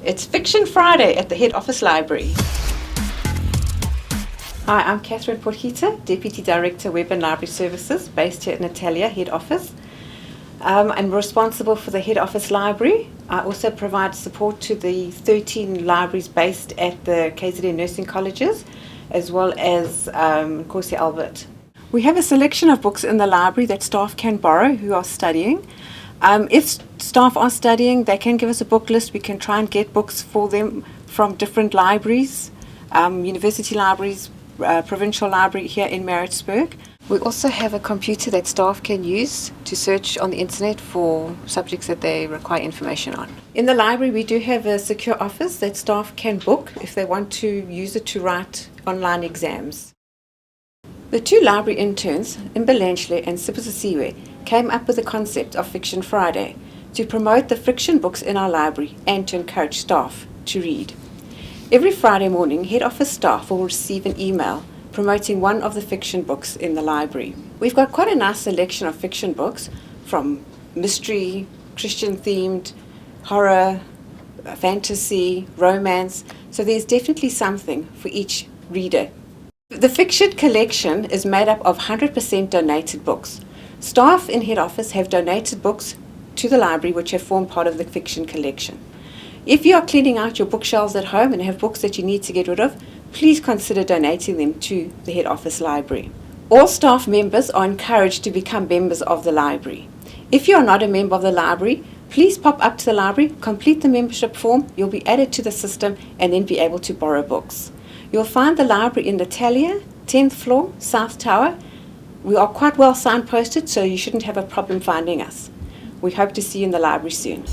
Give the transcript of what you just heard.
It's Fiction Friday at the Head Office Library. Hi, I'm Catherine Porhita, Deputy Director Web and Library Services, based here at Natalia Head Office. I'm responsible for the Head Office Library. I also provide support to the 13 libraries based at the KZN nursing colleges, as well as Nkosi Albert. We have a selection of books in the library that staff can borrow who are studying. If staff are studying, they can give us a book list. We can try and get books for them from different libraries, university libraries, provincial library here in Maritzburg. We also have a computer that staff can use to search on the internet for subjects that they require information on. In the library, we do have a secure office that staff can book if they want to use it to write online exams. The two library interns, Imbelenhle and Sipusisiwe, came up with the concept of Fiction Friday to promote the fiction books in our library and to encourage staff to read. Every Friday morning, head office staff will receive an email promoting one of the fiction books in the library. We've got quite a nice selection of fiction books, from mystery, Christian-themed, horror, fantasy, romance, so there's definitely something for each reader. The fiction collection is made up of 100% donated books. Staff in head office have donated books to the library which have formed part of the fiction collection. If you are cleaning out your bookshelves at home and have books that you need to get rid of, please consider donating them to the head office library. All staff members are encouraged to become members of the library. If you are not a member of the library, please pop up to the library, complete the membership form, you'll be added to the system and then be able to borrow books. You'll find the library in Natalia, 10th floor, South Tower. We are quite well signposted, so you shouldn't have a problem finding us. We hope to see you in the library soon.